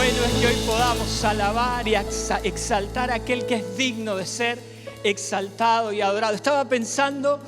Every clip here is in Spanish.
bueno es que hoy podamos alabar y exaltar a aquel que es digno de ser exaltado y adorado. Estaba pensando,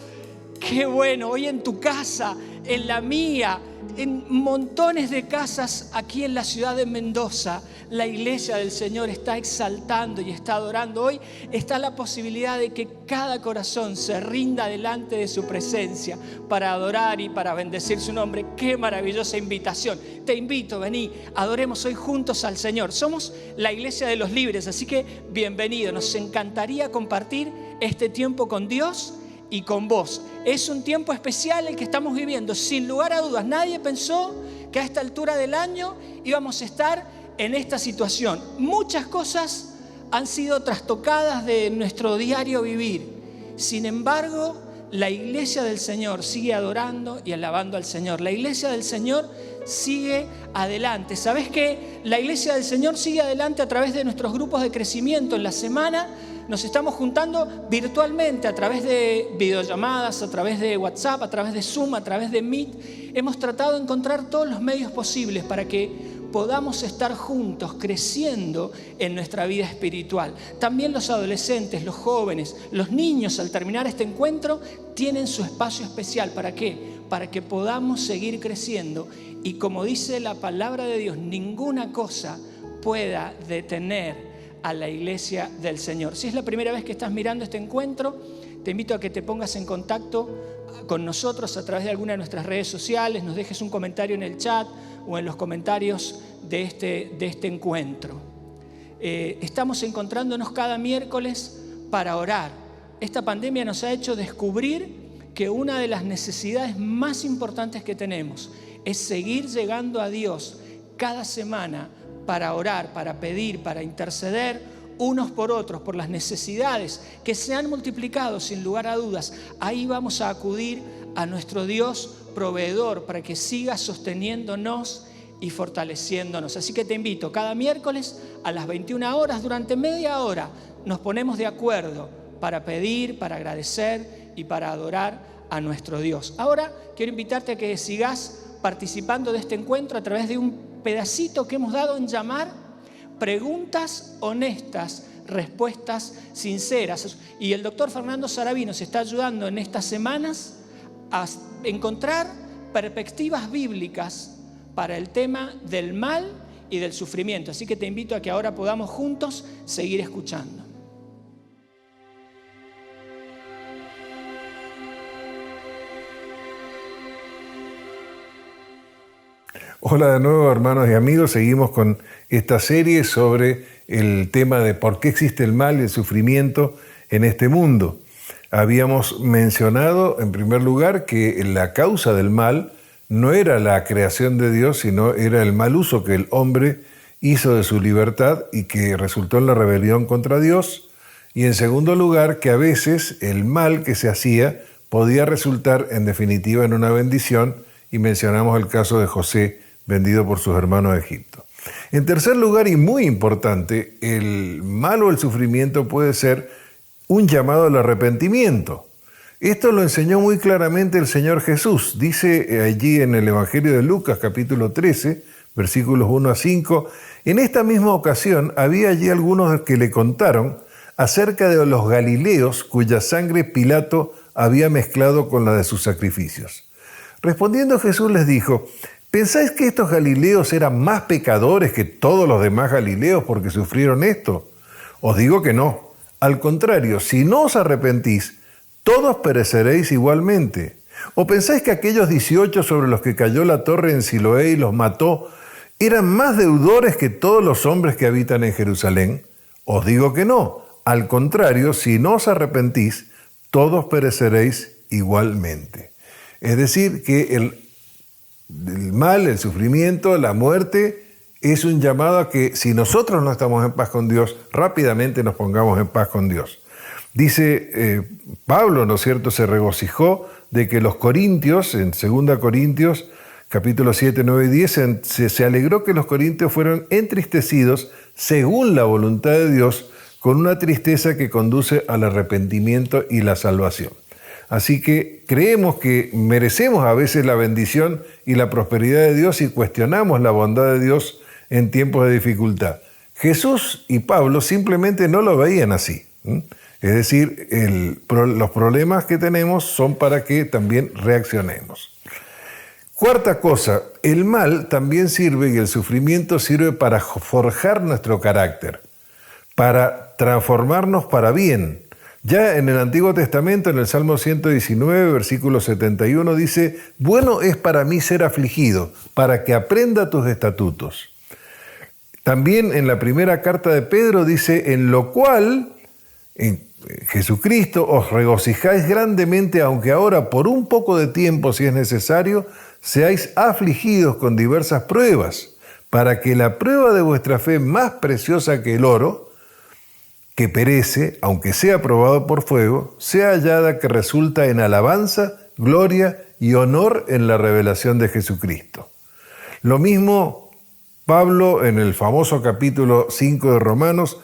qué bueno, hoy en tu casa, en la mía, en montones de casas aquí en la ciudad de Mendoza, la iglesia del Señor está exaltando y está adorando. Hoy está la posibilidad de que cada corazón se rinda delante de su presencia para adorar y para bendecir su nombre. Qué maravillosa invitación. Te invito, vení, adoremos hoy juntos al Señor. Somos la iglesia de los libres, así que bienvenido. Nos encantaría compartir este tiempo con Dios y con vos. Es un tiempo especial el que estamos viviendo, sin lugar a dudas. Nadie pensó que a esta altura del año íbamos a estar en esta situación. Muchas cosas han sido trastocadas de nuestro diario vivir. Sin embargo, la iglesia del Señor sigue adorando y alabando al Señor. La iglesia del Señor sigue adelante. ¿Sabés qué? La iglesia del Señor sigue adelante a través de nuestros grupos de crecimiento. En la semana nos estamos juntando virtualmente a través de videollamadas, a través de WhatsApp, a través de Zoom, a través de Meet. Hemos tratado de encontrar todos los medios posibles para que podamos estar juntos creciendo en nuestra vida espiritual. También los adolescentes, los jóvenes, los niños al terminar este encuentro tienen su espacio especial. ¿Para qué? Para que podamos seguir creciendo y, como dice la palabra de Dios, ninguna cosa pueda detener a la iglesia del Señor. Si es la primera vez que estás mirando este encuentro, te invito a que te pongas en contacto con nosotros a través de alguna de nuestras redes sociales, nos dejes un comentario en el chat o en los comentarios de este encuentro. Estamos encontrándonos cada miércoles para orar. Esta pandemia nos ha hecho descubrir que una de las necesidades más importantes que tenemos es seguir llegando a Dios cada semana para orar, para pedir, para interceder unos por otros, por las necesidades que se han multiplicado sin lugar a dudas. Ahí vamos a acudir a nuestro Dios proveedor para que siga sosteniéndonos y fortaleciéndonos. Así que te invito, cada miércoles a las 21 horas, durante media hora, nos ponemos de acuerdo para pedir, para agradecer y para adorar a nuestro Dios. Ahora quiero invitarte a que sigas participando de este encuentro a través de un pedacito que hemos dado en llamar preguntas honestas, respuestas sinceras. Y el doctor Fernando Sarabí nos está ayudando en estas semanas a encontrar perspectivas bíblicas para el tema del mal y del sufrimiento. Así que te invito a que ahora podamos juntos seguir escuchando. Hola de nuevo, hermanos y amigos. Seguimos con esta serie sobre el tema de por qué existe el mal y el sufrimiento en este mundo. Habíamos mencionado, en primer lugar, que la causa del mal no era la creación de Dios, sino era el mal uso que el hombre hizo de su libertad y que resultó en la rebelión contra Dios. Y en segundo lugar, que a veces el mal que se hacía podía resultar en definitiva en una bendición, y mencionamos el caso de José, vendido por sus hermanos de Egipto. En tercer lugar, y muy importante, el mal o el sufrimiento puede ser un llamado al arrepentimiento. Esto lo enseñó muy claramente el Señor Jesús. Dice allí en el Evangelio de Lucas, capítulo 13, versículos 1 a 5, en esta misma ocasión había allí algunos que le contaron acerca de los galileos cuya sangre Pilato había mezclado con la de sus sacrificios. Respondiendo Jesús les dijo: ¿pensáis que estos galileos eran más pecadores que todos los demás galileos porque sufrieron esto? Os digo que no. Al contrario, si no os arrepentís, todos pereceréis igualmente. ¿O pensáis que aquellos 18 sobre los que cayó la torre en Siloé y los mató eran más deudores que todos los hombres que habitan en Jerusalén? Os digo que no. Al contrario, si no os arrepentís, todos pereceréis igualmente. Es decir, que el mal, el sufrimiento, la muerte, es un llamado a que si nosotros no estamos en paz con Dios, rápidamente nos pongamos en paz con Dios. Dice Pablo, ¿no es cierto?, se regocijó de que los corintios, en 2 Corintios, capítulos 7, 9 y 10, se alegró que los corintios fueron entristecidos según la voluntad de Dios, con una tristeza que conduce al arrepentimiento y la salvación. Así que creemos que merecemos a veces la bendición y la prosperidad de Dios y cuestionamos la bondad de Dios en tiempos de dificultad. Jesús y Pablo simplemente no lo veían así. Es decir, los problemas que tenemos son para que también reaccionemos. Cuarta cosa, el mal también sirve y el sufrimiento sirve para forjar nuestro carácter, para transformarnos para bien. Ya en el Antiguo Testamento, en el Salmo 119, versículo 71, dice: bueno es para mí ser afligido, para que aprenda tus estatutos. También en la primera carta de Pedro dice: en lo cual, en Jesucristo, os regocijáis grandemente, aunque ahora por un poco de tiempo, si es necesario, seáis afligidos con diversas pruebas, para que la prueba de vuestra fe, más preciosa que el oro, que perece, aunque sea probado por fuego, sea hallada que resulta en alabanza, gloria y honor en la revelación de Jesucristo. Lo mismo Pablo en el famoso capítulo 5 de Romanos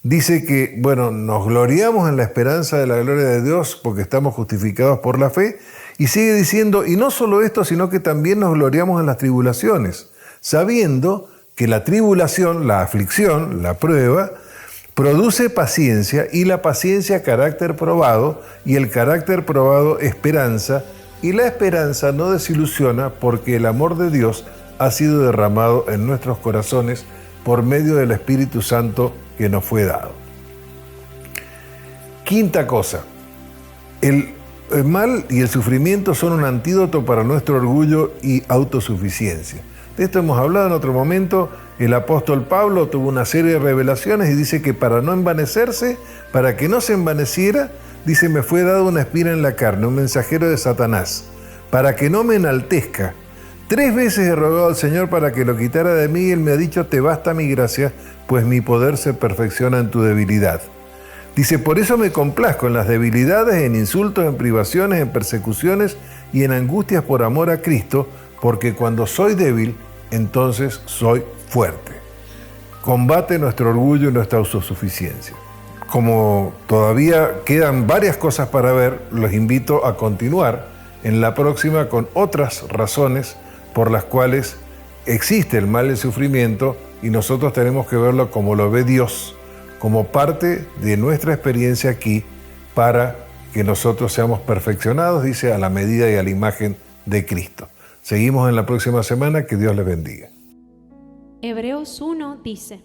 dice que, nos gloriamos en la esperanza de la gloria de Dios porque estamos justificados por la fe, y sigue diciendo, y no solo esto, sino que también nos gloriamos en las tribulaciones, sabiendo que la tribulación, la aflicción, la prueba, produce paciencia, y la paciencia carácter probado, y el carácter probado esperanza, y la esperanza no desilusiona porque el amor de Dios ha sido derramado en nuestros corazones por medio del Espíritu Santo que nos fue dado. Quinta cosa, el mal y el sufrimiento son un antídoto para nuestro orgullo y autosuficiencia. De esto hemos hablado en otro momento. El apóstol Pablo tuvo una serie de revelaciones y dice que para no envanecerse, para que no se envaneciera, dice: me fue dado una espina en la carne, un mensajero de Satanás, para que no me enaltezca. 3 veces he rogado al Señor para que lo quitara de mí, y Él me ha dicho: te basta mi gracia, pues mi poder se perfecciona en tu debilidad. Dice: por eso me complazco en las debilidades, en insultos, en privaciones, en persecuciones y en angustias por amor a Cristo, porque cuando soy débil, entonces soy fuerte. Combate nuestro orgullo y nuestra autosuficiencia. Como todavía quedan varias cosas para ver, los invito a continuar en la próxima con otras razones por las cuales existe el mal y el sufrimiento, y nosotros tenemos que verlo como lo ve Dios, como parte de nuestra experiencia aquí, para que nosotros seamos perfeccionados, dice, a la medida y a la imagen de Cristo. Seguimos en la próxima semana, que Dios les bendiga. Hebreos 1 dice: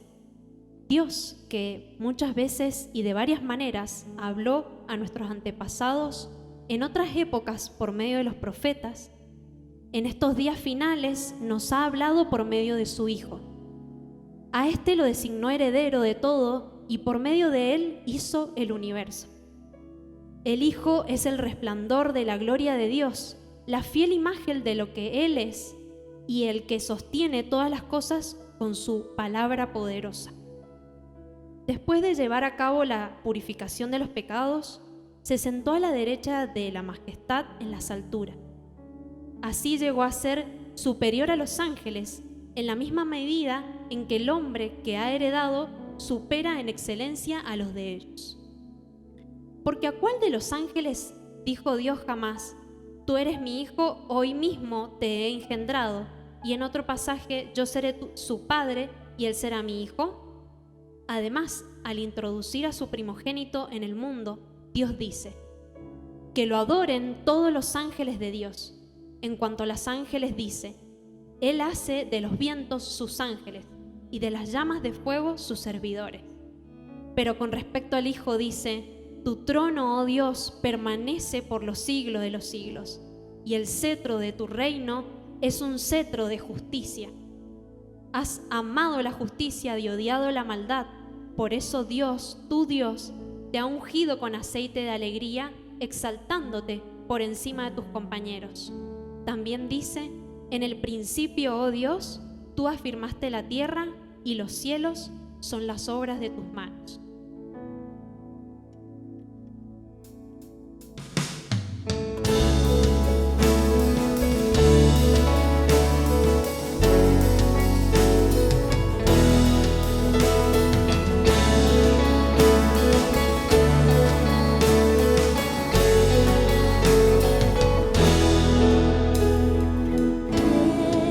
Dios, que muchas veces y de varias maneras habló a nuestros antepasados en otras épocas por medio de los profetas, en estos días finales nos ha hablado por medio de su Hijo. A este lo designó heredero de todo, y por medio de él hizo el universo. El Hijo es el resplandor de la gloria de Dios, la fiel imagen de lo que Él es, y el que sostiene todas las cosas con su palabra poderosa. Después de llevar a cabo la purificación de los pecados, se sentó a la derecha de la majestad en las alturas. Así llegó a ser superior a los ángeles, en la misma medida en que el hombre que ha heredado supera en excelencia a los de ellos. Porque ¿a cuál de los ángeles dijo Dios jamás: tú eres mi hijo, hoy mismo te he engendrado? Y en otro pasaje: yo seré su padre y él será mi hijo. Además, al introducir a su primogénito en el mundo, Dios dice: que lo adoren todos los ángeles de Dios. En cuanto a los ángeles dice: Él hace de los vientos sus ángeles y de las llamas de fuego sus servidores. Pero con respecto al Hijo dice: tu trono, oh Dios, permanece por los siglos de los siglos, y el cetro de tu reino es un cetro de justicia. Has amado la justicia y odiado la maldad. Por eso Dios, tu Dios, te ha ungido con aceite de alegría, exaltándote por encima de tus compañeros. También dice: en el principio, oh Dios, tú afirmaste la tierra, y los cielos son las obras de tus manos.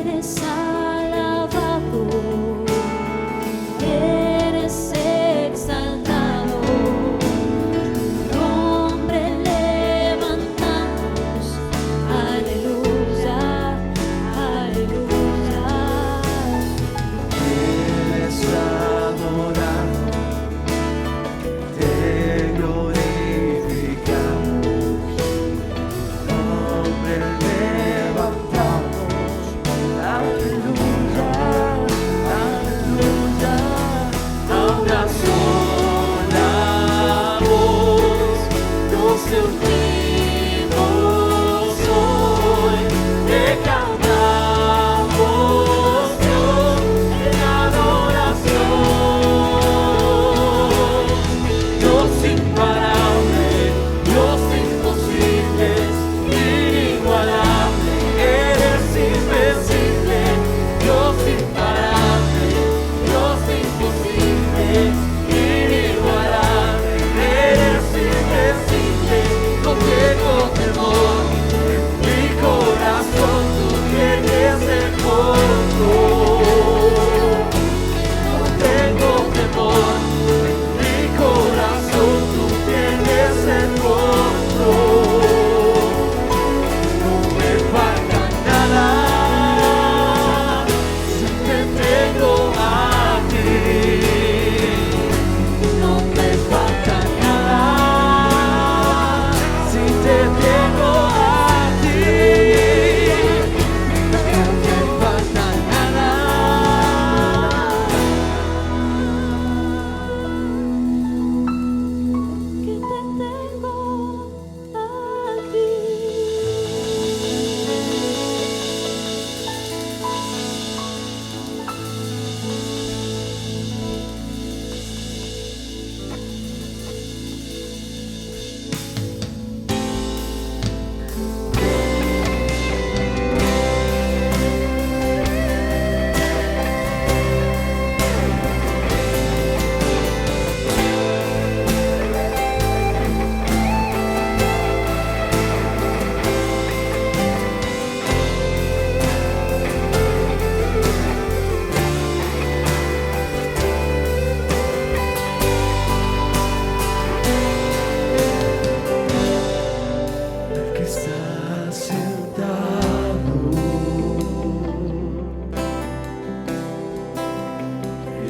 Eres alabado.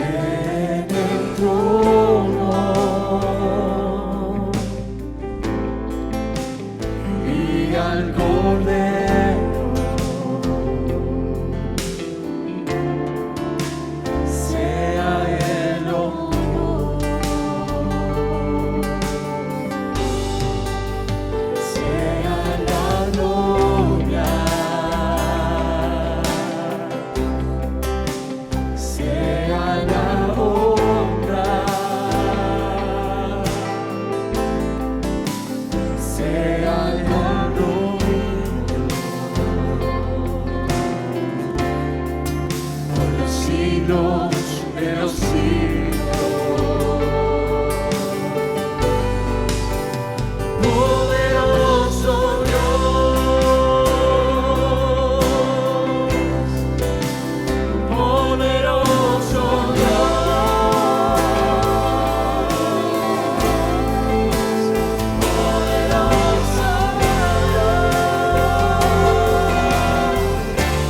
en el trono y al Cordero sea el honor, sea la gloria, sea la honra, sea el dominio por los siglos de los siglos. Poderoso Dios, poderoso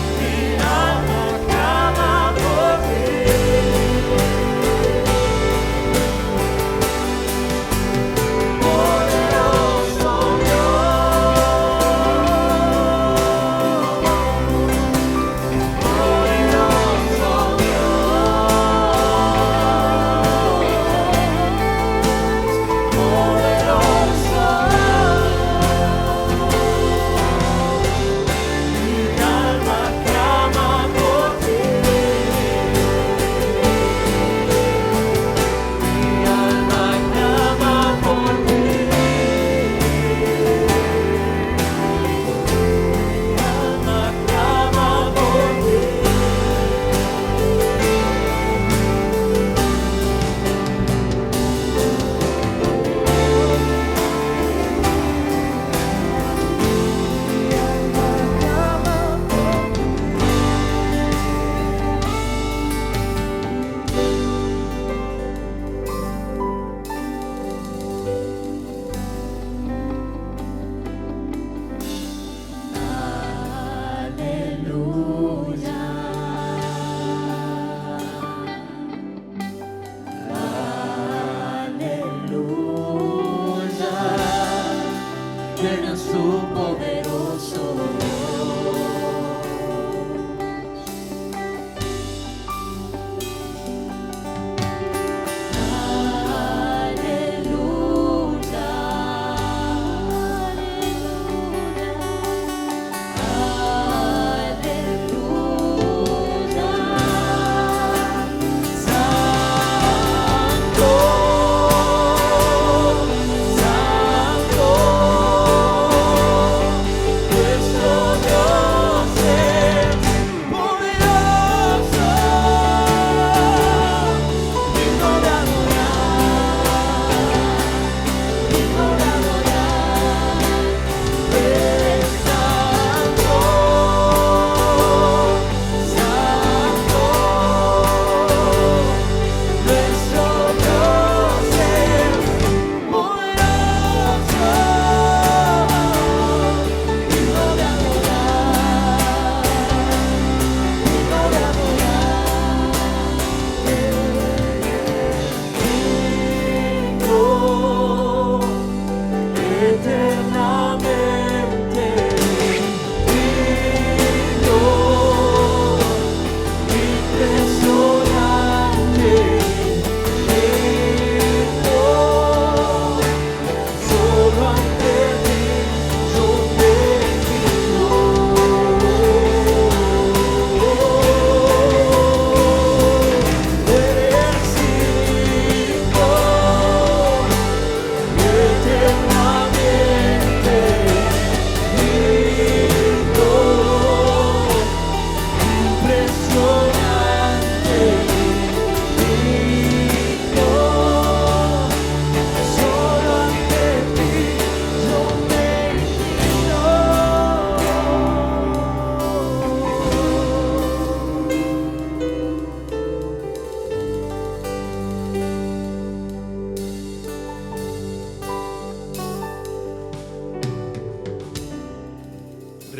mi alma clama por ti. Poderoso mi alma clama por ti. Mi alma clama por ti. Mi alma clama por ti. Ven a su poderoso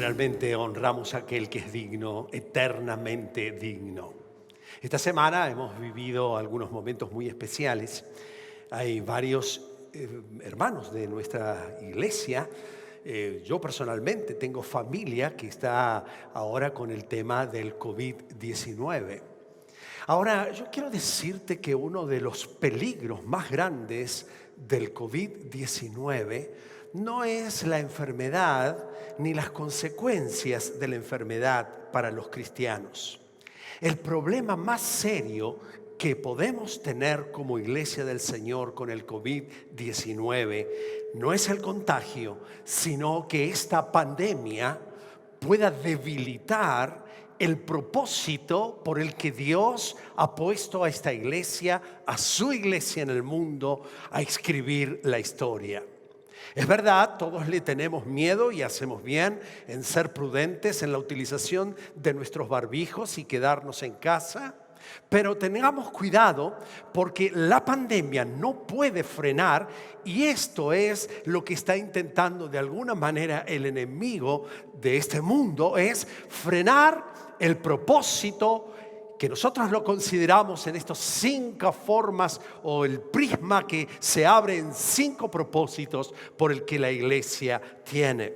Realmente honramos a aquel que es digno, eternamente digno. Esta semana hemos vivido algunos momentos muy especiales. Hay varios hermanos de nuestra iglesia. Yo personalmente tengo familia que está ahora con el tema del COVID-19. Ahora, yo quiero decirte que uno de los peligros más grandes del COVID-19 no es la enfermedad ni las consecuencias de la enfermedad para los cristianos. El problema más serio que podemos tener como iglesia del Señor con el COVID-19 no es el contagio, sino que esta pandemia pueda debilitar el propósito por el que Dios ha puesto a esta iglesia, a su iglesia en el mundo, a escribir la historia. Es verdad, todos le tenemos miedo y hacemos bien en ser prudentes en la utilización de nuestros barbijos y quedarnos en casa. Pero tengamos cuidado porque la pandemia no puede frenar, y esto es lo que está intentando de alguna manera el enemigo de este mundo, es frenar el propósito que nosotros lo consideramos en estas 5 formas, o el prisma que se abre en 5 propósitos por el que la iglesia tiene.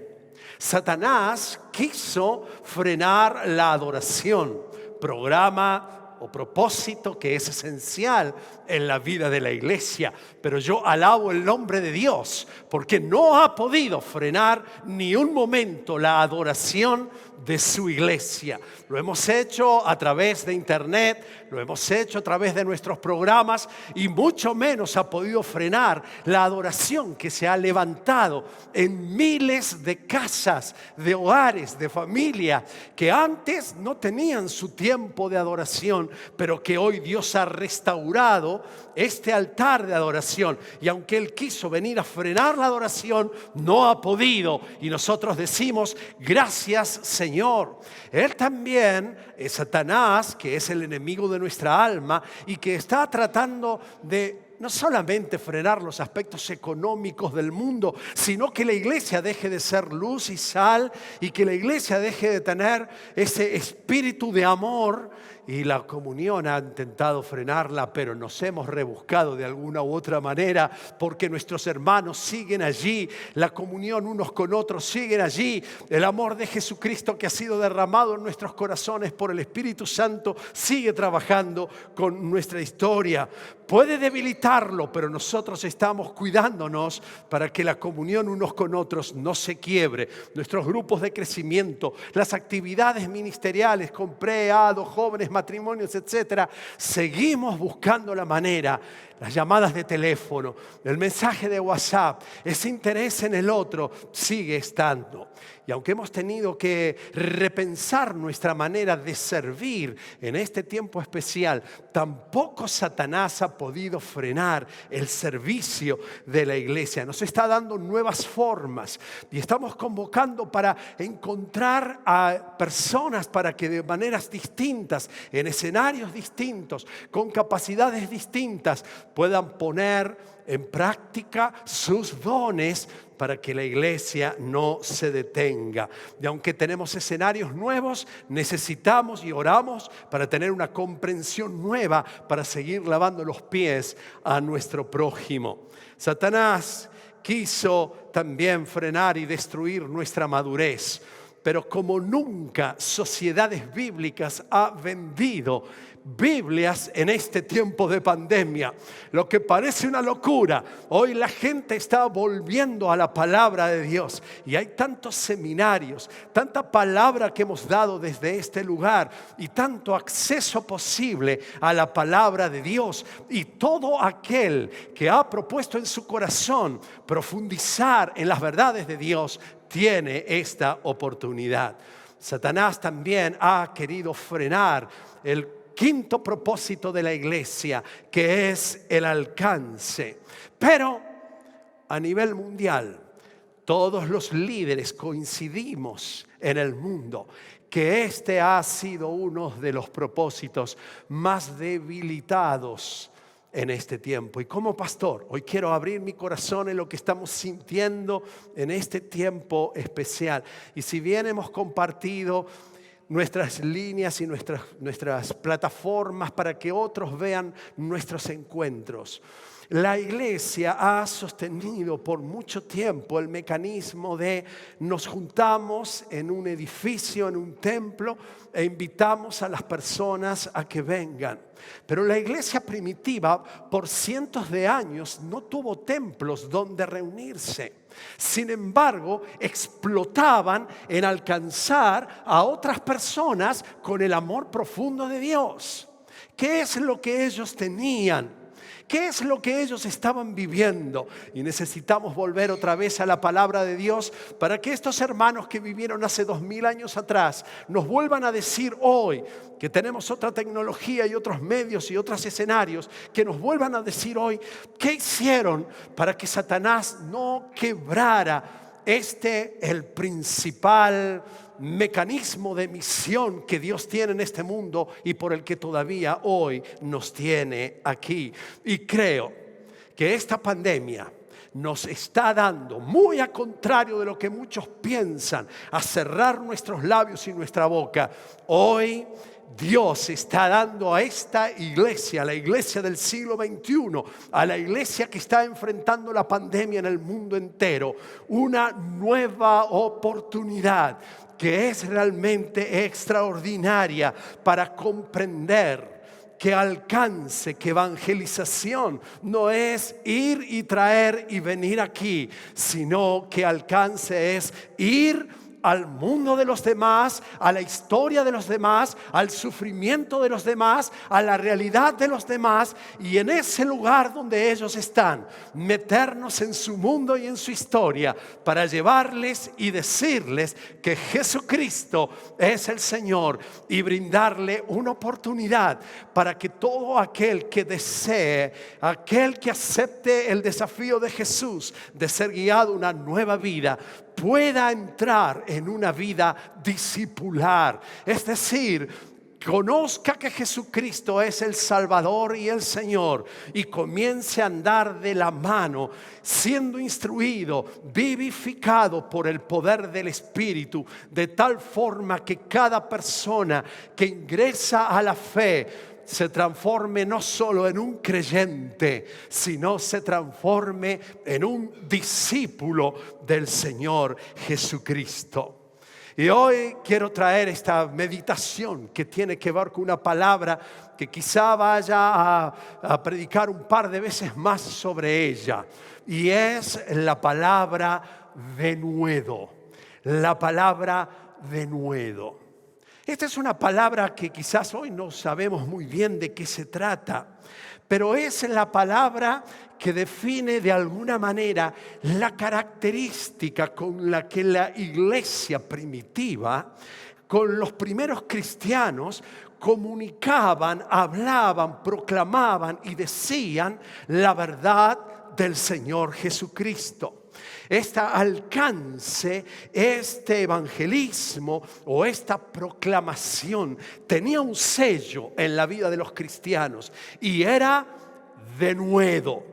Satanás quiso frenar la adoración, programa o propósito que es esencial en la vida de la iglesia. Pero yo alabo el nombre de Dios porque no ha podido frenar ni un momento la adoración de su iglesia. Lo hemos hecho a través de internet, lo hemos hecho a través de nuestros programas, y mucho menos ha podido frenar la adoración que se ha levantado en miles de casas, de hogares, de familia que antes no tenían su tiempo de adoración, pero que hoy Dios ha restaurado este altar de adoración. Y aunque Él quiso venir a frenar la adoración, no ha podido. Y nosotros decimos: gracias, Señor. Él también es Satanás, que es el enemigo de nuestra alma y que está tratando de no solamente frenar los aspectos económicos del mundo, sino que la iglesia deje de ser luz y sal, y que la iglesia deje de tener ese espíritu de amor. Y la comunión ha intentado frenarla, pero nos hemos rebuscado de alguna u otra manera, porque nuestros hermanos siguen allí, la comunión unos con otros siguen allí, el amor de Jesucristo que ha sido derramado en nuestros corazones por el Espíritu Santo sigue trabajando con nuestra historia. Puede debilitarlo, pero nosotros estamos cuidándonos para que la comunión unos con otros no se quiebre. Nuestros grupos de crecimiento, las actividades ministeriales con pre-ado, jóvenes, matrimonios, etcétera, seguimos buscando la manera. Las llamadas de teléfono, el mensaje de WhatsApp, ese interés en el otro sigue estando. Y aunque hemos tenido que repensar nuestra manera de servir en este tiempo especial, tampoco Satanás ha podido frenar el servicio de la iglesia. Nos está dando nuevas formas y estamos convocando para encontrar a personas para que de maneras distintas, en escenarios distintos, con capacidades distintas, puedan poner en práctica sus dones para que la iglesia no se detenga. Y aunque tenemos escenarios nuevos, necesitamos y oramos para tener una comprensión nueva, para seguir lavando los pies a nuestro prójimo. Satanás quiso también frenar y destruir nuestra madurez, pero como nunca Sociedades Bíblicas ha vendido Biblias en este tiempo de pandemia, lo que parece una locura. Hoy la gente está volviendo a la palabra de Dios y hay tantos seminarios, tanta palabra que hemos dado desde este lugar y tanto acceso posible a la palabra de Dios, y todo aquel que ha propuesto en su corazón profundizar en las verdades de Dios tiene esta oportunidad. Satanás también ha querido frenar el quinto propósito de la iglesia, que es el alcance. Pero a nivel mundial, todos los líderes coincidimos en el mundo que este ha sido uno de los propósitos más debilitados en este tiempo. Y como pastor, hoy quiero abrir mi corazón en lo que estamos sintiendo en este tiempo especial. Y si bien hemos compartido nuestras líneas y nuestras plataformas para que otros vean nuestros encuentros. La iglesia ha sostenido por mucho tiempo el mecanismo de nos juntamos en un edificio, en un templo, e invitamos a las personas a que vengan. Pero la iglesia primitiva por cientos de años no tuvo templos donde reunirse. Sin embargo, explotaban en alcanzar a otras personas con el amor profundo de Dios. ¿Qué es lo que ellos tenían? ¿Qué es lo que ellos estaban viviendo? Y necesitamos volver otra vez a la palabra de Dios para que estos hermanos que vivieron hace 2000 años atrás nos vuelvan a decir hoy que tenemos otra tecnología y otros medios y otros escenarios, que nos vuelvan a decir hoy qué hicieron para que Satanás no quebrara el principal mecanismo de misión que Dios tiene en este mundo y por el que todavía hoy nos tiene aquí. Y creo que esta pandemia nos está dando, muy a contrario de lo que muchos piensan, a cerrar nuestros labios y nuestra boca. Hoy Dios está dando a esta iglesia, a la iglesia del siglo XXI, a la iglesia que está enfrentando la pandemia en el mundo entero, una nueva oportunidad que es realmente extraordinaria para comprender que alcance, que evangelización no es ir y traer y venir aquí, sino que alcance es ir al mundo de los demás, a la historia de los demás, al sufrimiento de los demás, a la realidad de los demás, y en ese lugar donde ellos están, meternos en su mundo y en su historia para llevarles y decirles que Jesucristo es el Señor y brindarle una oportunidad para que todo aquel que desee, aquel que acepte el desafío de Jesús de ser guiado a una nueva vida, pueda entrar en una vida discipular. Es decir, conozca que Jesucristo es el Salvador y el Señor y comience a andar de la mano, siendo instruido, vivificado por el poder del Espíritu, de tal forma que cada persona que ingresa a la fe se transforme no solo en un creyente, sino se transforme en un discípulo del Señor Jesucristo. Y hoy quiero traer esta meditación que tiene que ver con una palabra que quizá vaya a predicar un par de veces más sobre ella. Y es la palabra denuedo. La palabra denuedo. Esta es una palabra que quizás hoy no sabemos muy bien de qué se trata, pero es la palabra que define de alguna manera la característica con la que la iglesia primitiva, con los primeros cristianos, comunicaban, hablaban, proclamaban y decían la verdad del Señor Jesucristo. Este alcance, este evangelismo o esta proclamación tenía un sello en la vida de los cristianos y era denuedo.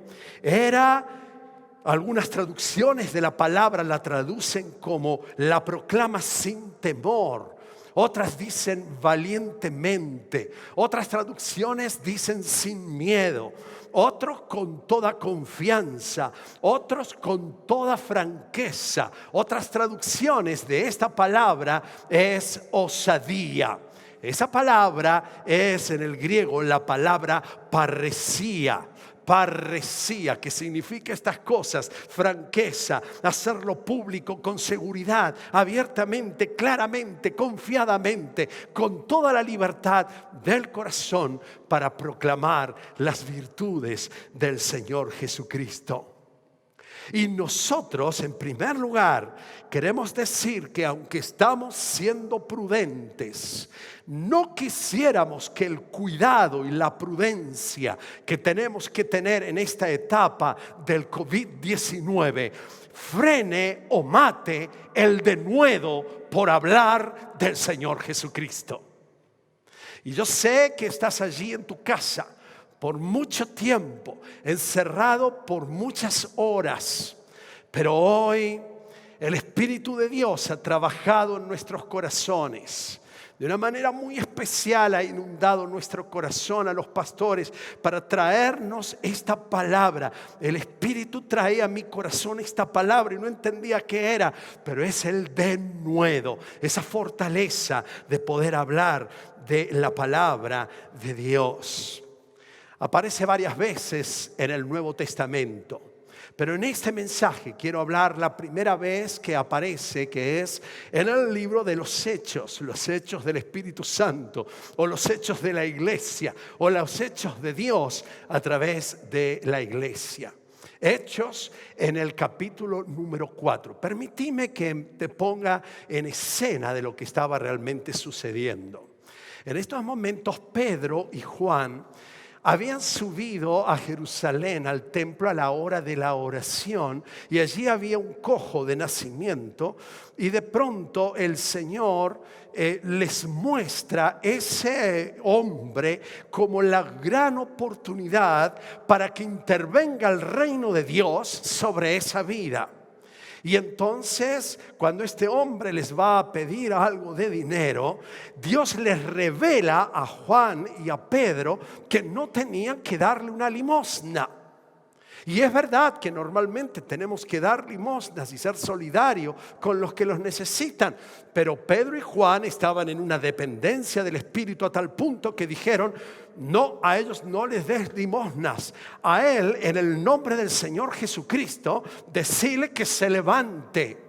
Algunas traducciones de la palabra la traducen como la proclama sin temor. Otras dicen valientemente. Otras traducciones dicen sin miedo. Otros con toda confianza, otros con toda franqueza. Otras traducciones de esta palabra es osadía. Esa palabra es en el griego la palabra parresía. Parresía, que significa estas cosas: franqueza, hacerlo público con seguridad, abiertamente, claramente, confiadamente, con toda la libertad del corazón para proclamar las virtudes del Señor Jesucristo. Y nosotros, en primer lugar, queremos decir que aunque estamos siendo prudentes, no quisiéramos que el cuidado y la prudencia que tenemos que tener en esta etapa del COVID-19 frene o mate el denuedo por hablar del Señor Jesucristo. Y yo sé que estás allí en tu casa por mucho tiempo, encerrado por muchas horas, pero hoy el Espíritu de Dios ha trabajado en nuestros corazones De una manera muy especial ha inundado nuestro corazón a los pastores para traernos esta palabra. El Espíritu traía a mi corazón esta palabra y no entendía qué era, pero es el denuedo, esa fortaleza de poder hablar de la palabra de Dios. Aparece varias veces en el Nuevo Testamento. Pero en este mensaje quiero hablar la primera vez que aparece, que es en el libro de los Hechos del Espíritu Santo, o los Hechos de la Iglesia, o los Hechos de Dios a través de la Iglesia. Hechos en el capítulo número 4. Permíteme que te ponga en escena de lo que estaba realmente sucediendo. En estos momentos Pedro y Juan habían subido a Jerusalén, al templo, a la hora de la oración, y allí había un cojo de nacimiento, y de pronto el Señor les muestra ese hombre como la gran oportunidad para que intervenga el reino de Dios sobre esa vida. Y entonces, cuando este hombre les va a pedir algo de dinero, Dios les revela a Juan y a Pedro que no tenían que darle una limosna. Y es verdad que normalmente tenemos que dar limosnas y ser solidarios con los que los necesitan. Pero Pedro y Juan estaban en una dependencia del Espíritu a tal punto que dijeron: no, a ellos no les des limosnas. A él, en el nombre del Señor Jesucristo, decirle que se levante.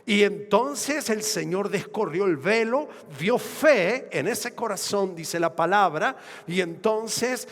Y entonces el Señor descorrió el velo, vio fe en ese corazón, dice la palabra. Y entonces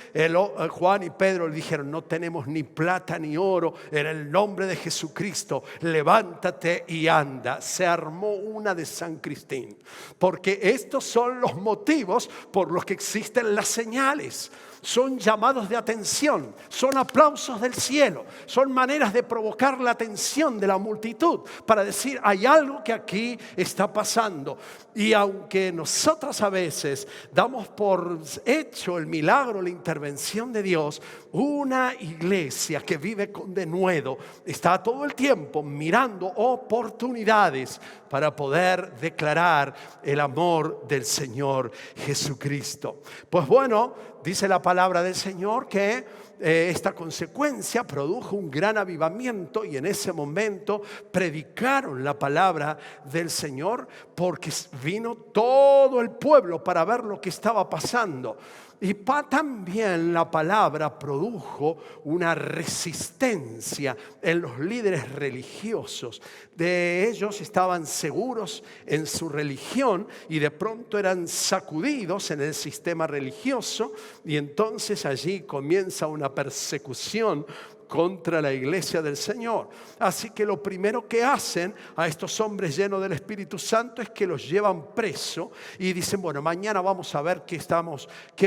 Juan y Pedro le dijeron: no tenemos ni plata ni oro, en el nombre de Jesucristo, levántate y anda. Se armó una de San Cristín, porque estos son los motivos por los que existen las señales. Son llamados de atención, son aplausos del cielo, son maneras de provocar la atención de la multitud para decir: hay algo que aquí está pasando. Y aunque nosotros a veces damos por hecho el milagro, la intervención de Dios, una iglesia que vive con denuedo está todo el tiempo mirando oportunidades para poder declarar el amor del Señor Jesucristo. Pues bueno, dice la palabra del Señor que esta consecuencia produjo un gran avivamiento, y en ese momento predicaron la palabra del Señor, porque vino todo el pueblo para ver lo que estaba pasando. Y también la palabra produjo una resistencia en los líderes religiosos. De ellos estaban seguros en su religión y de pronto eran sacudidos en el sistema religioso, y entonces allí comienza una persecución contra la iglesia del Señor. Así que lo primero que hacen a estos hombres llenos del Espíritu Santo es que los llevan preso y dicen: bueno, mañana vamos a ver qué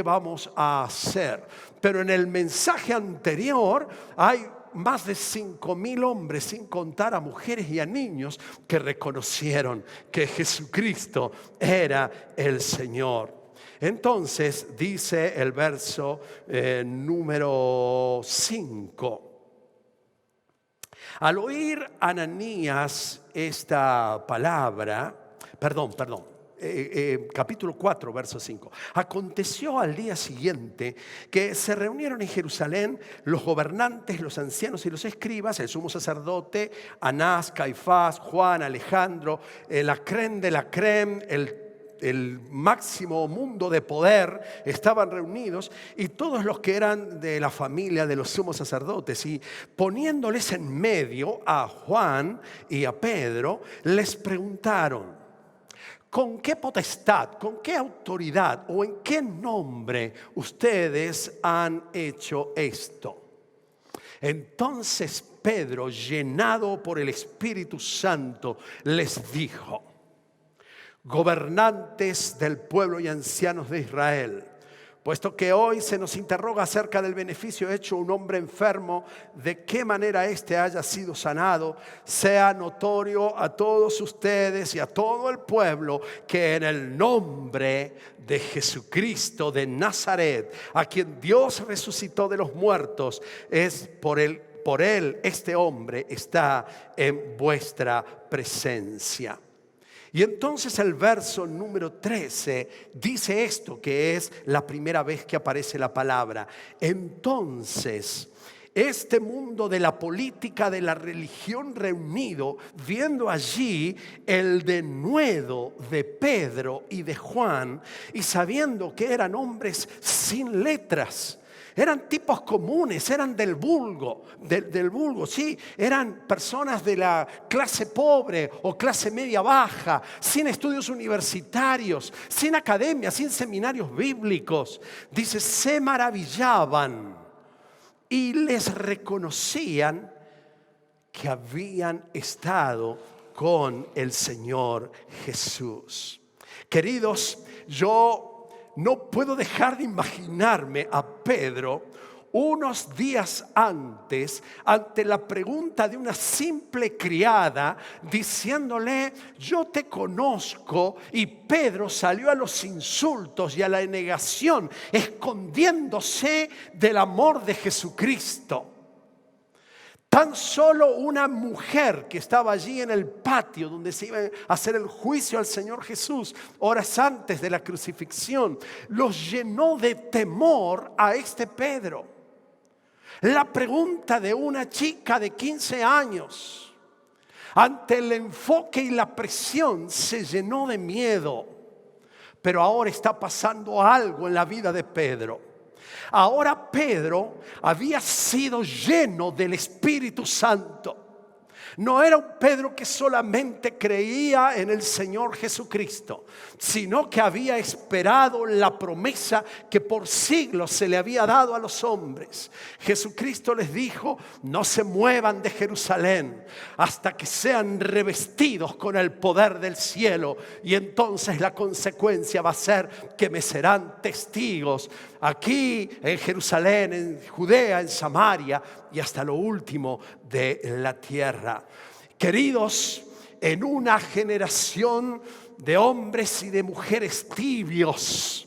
vamos a hacer. Pero en el mensaje anterior hay más de 5,000 hombres, sin contar a mujeres y a niños, que reconocieron que Jesucristo era el Señor. Entonces dice el verso número 5. Al oír Ananías esta palabra, capítulo 4, verso 5. Aconteció al día siguiente que se reunieron en Jerusalén los gobernantes, los ancianos y los escribas, el sumo sacerdote, Anás, Caifás, Juan, Alejandro, la crème de la crème, el máximo mundo de poder, estaban reunidos, y todos los que eran de la familia de los sumos sacerdotes, y poniéndoles en medio a Juan y a Pedro, les preguntaron: ¿con qué potestad, con qué autoridad o en qué nombre ustedes han hecho esto? Entonces Pedro, llenado por el Espíritu Santo, les dijo: gobernantes del pueblo y ancianos de Israel, puesto que hoy se nos interroga acerca del beneficio hecho a un hombre enfermo, de qué manera éste haya sido sanado, sea notorio a todos ustedes y a todo el pueblo que en el nombre de Jesucristo de Nazaret, a quien Dios resucitó de los muertos, es por él este hombre está en vuestra presencia. Y entonces el verso número 13 dice esto, que es la primera vez que aparece la palabra. Entonces, este mundo de la política, de la religión reunido, viendo allí el denuedo de Pedro y de Juan, y sabiendo que eran hombres sin letras, eran tipos comunes, eran del vulgo, sí, eran personas de la clase pobre o clase media baja, sin estudios universitarios, sin academia, sin seminarios bíblicos. Dice, se maravillaban y les reconocían que habían estado con el Señor Jesús. Queridos, yo no puedo dejar de imaginarme a Pedro unos días antes, ante la pregunta de una simple criada, diciéndole, yo te conozco, y Pedro salió a los insultos y a la negación, escondiéndose del amor de Jesucristo. Tan solo una mujer que estaba allí en el patio donde se iba a hacer el juicio al Señor Jesús, horas antes de la crucifixión, los llenó de temor a este Pedro. La pregunta de una chica de 15 años, ante el enfoque y la presión, se llenó de miedo. Pero ahora está pasando algo en la vida de Pedro. Ahora Pedro había sido lleno del Espíritu Santo. No era un Pedro que solamente creía en el Señor Jesucristo, sino que había esperado la promesa que por siglos se le había dado a los hombres. Jesucristo les dijo, no se muevan de Jerusalén hasta que sean revestidos con el poder del cielo, y entonces la consecuencia va a ser que me serán testigos aquí en Jerusalén, en Judea, en Samaria y hasta lo último de la tierra. Queridos, en una generación de hombres y de mujeres tibios,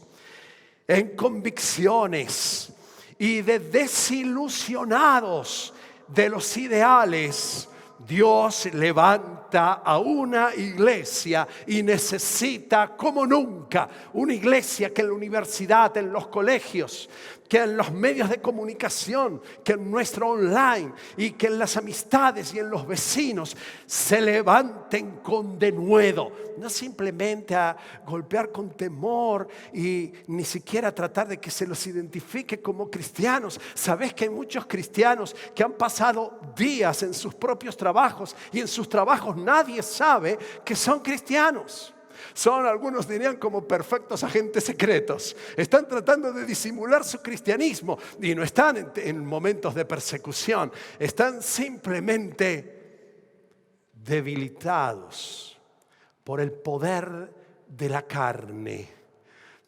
en convicciones y de desilusionados de los ideales, Dios levanta a una iglesia y necesita como nunca una iglesia que en la universidad, en los colegios, que en los medios de comunicación, que en nuestro online y que en las amistades y en los vecinos se levanten con denuedo, no simplemente a golpear con temor y ni siquiera tratar de que se los identifique como cristianos. Sabes que hay muchos cristianos que han pasado días en sus propios trabajos y en sus trabajos nadie sabe que son cristianos. Son, algunos dirían, como perfectos agentes secretos. Están tratando de disimular su cristianismo y no están en momentos de persecución. Están simplemente debilitados por el poder de la carne.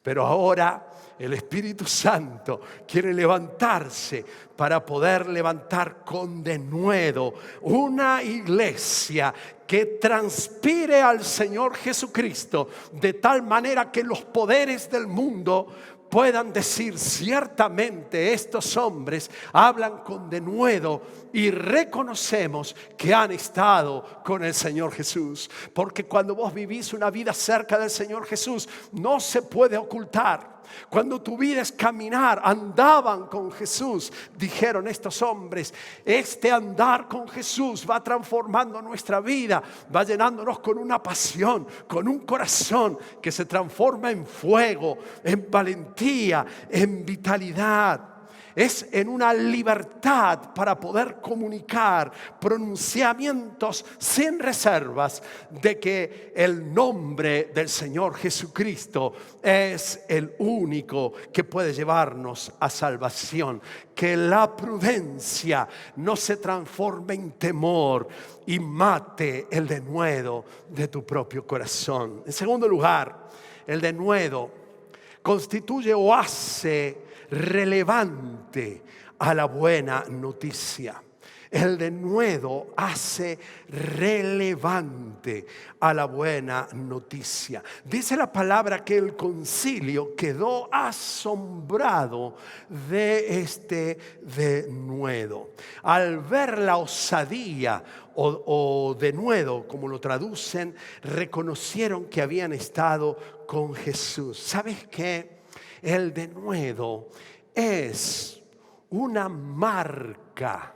Pero ahora el Espíritu Santo quiere levantarse para poder levantar con denuedo una iglesia que transpire al Señor Jesucristo de tal manera que los poderes del mundo puedan decir, ciertamente estos hombres hablan con denuedo y reconocemos que han estado con el Señor Jesús. Porque cuando vos vivís una vida cerca del Señor Jesús, no se puede ocultar. Cuando tu vida es caminar, andaban con Jesús, dijeron estos hombres, este andar con Jesús va transformando nuestra vida, va llenándonos con una pasión, con un corazón que se transforma en fuego, en valentía, en vitalidad. Es en una libertad para poder comunicar pronunciamientos sin reservas de que el nombre del Señor Jesucristo es el único que puede llevarnos a salvación. Que la prudencia no se transforme en temor y mate el denuedo de tu propio corazón. En segundo lugar, el denuedo constituye o hace relevante a la buena noticia. El denuedo hace relevante a la buena noticia. Dice la palabra que el concilio quedó asombrado de este denuedo. Al ver la osadía o denuedo, como lo traducen, reconocieron que habían estado con Jesús. ¿Sabes qué? El denuedo es una marca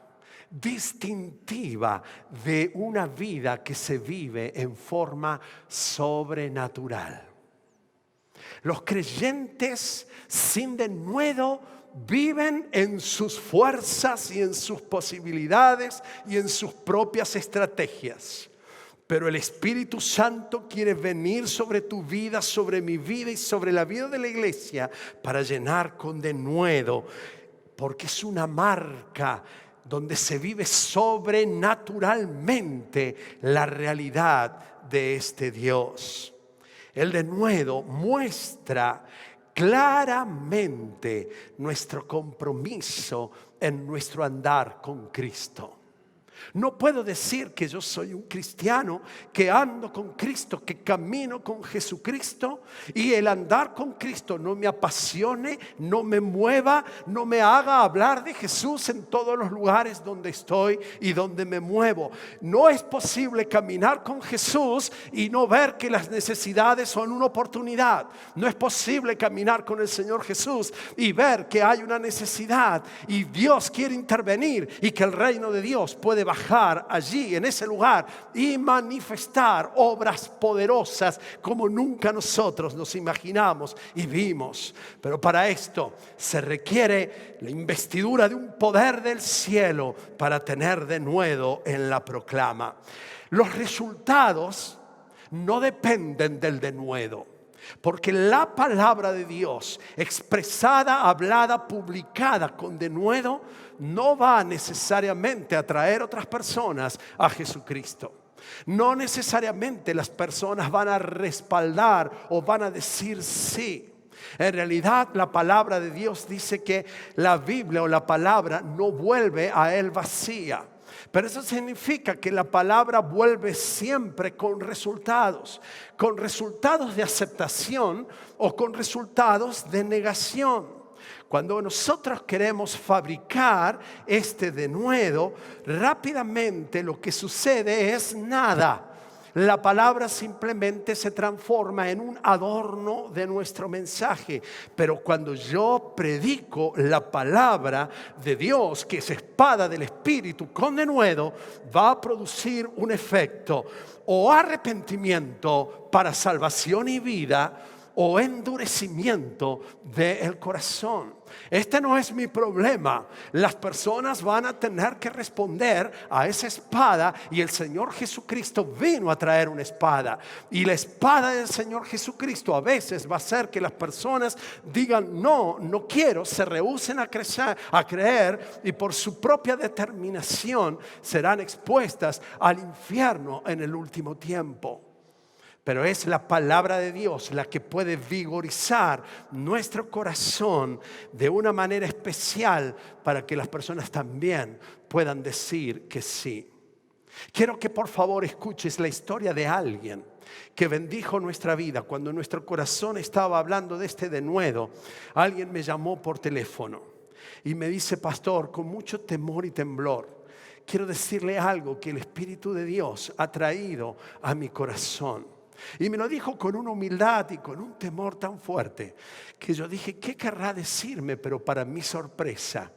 distintiva de una vida que se vive en forma sobrenatural. Los creyentes sin denuedo viven en sus fuerzas y en sus posibilidades y en sus propias estrategias. Pero el Espíritu Santo quiere venir sobre tu vida, sobre mi vida y sobre la vida de la iglesia para llenar con denuedo, porque es una marca donde se vive sobrenaturalmente la realidad de este Dios. El denuedo muestra claramente nuestro compromiso en nuestro andar con Cristo. No puedo decir que yo soy un cristiano, que ando con Cristo, que camino con Jesucristo y el andar con Cristo no me apasione, no me mueva, no me haga hablar de Jesús en todos los lugares donde estoy y donde me muevo. No es posible caminar con Jesús y no ver que las necesidades son una oportunidad. No es posible caminar con el Señor Jesús y ver que hay una necesidad y Dios quiere intervenir y que el reino de Dios puede bajar allí en ese lugar y manifestar obras poderosas como nunca nosotros nos imaginamos y vimos. Pero para esto se requiere la investidura de un poder del cielo para tener denuedo en la proclama. Los resultados no dependen del denuedo, porque la palabra de Dios expresada, hablada, publicada con denuedo no va necesariamente a traer otras personas a Jesucristo. No necesariamente las personas van a respaldar o van a decir sí. En realidad la palabra de Dios dice que la Biblia o la palabra no vuelve a él vacía. Pero eso significa que la palabra vuelve siempre con resultados de aceptación o con resultados de negación. Cuando nosotros queremos fabricar este denuedo, rápidamente lo que sucede es nada. La palabra simplemente se transforma en un adorno de nuestro mensaje. Pero cuando yo predico la palabra de Dios, que es espada del Espíritu con denuedo, va a producir un efecto o arrepentimiento para salvación y vida, o endurecimiento del corazón. Este no es mi problema. Las personas van a tener que responder a esa espada, y el Señor Jesucristo vino a traer una espada, y la espada del Señor Jesucristo a veces va a hacer que las personas digan no quiero, se rehúsen a creer, y por su propia determinación serán expuestas al infierno en el último tiempo. Pero es la palabra de Dios la que puede vigorizar nuestro corazón de una manera especial para que las personas también puedan decir que sí. Quiero que por favor escuches la historia de alguien que bendijo nuestra vida. Cuando nuestro corazón estaba hablando de este denuedo, alguien me llamó por teléfono y me dice: pastor, con mucho temor y temblor, quiero decirle algo que el Espíritu de Dios ha traído a mi corazón. Y me lo dijo con una humildad y con un temor tan fuerte que yo dije: ¿qué querrá decirme? Pero para mi sorpresa,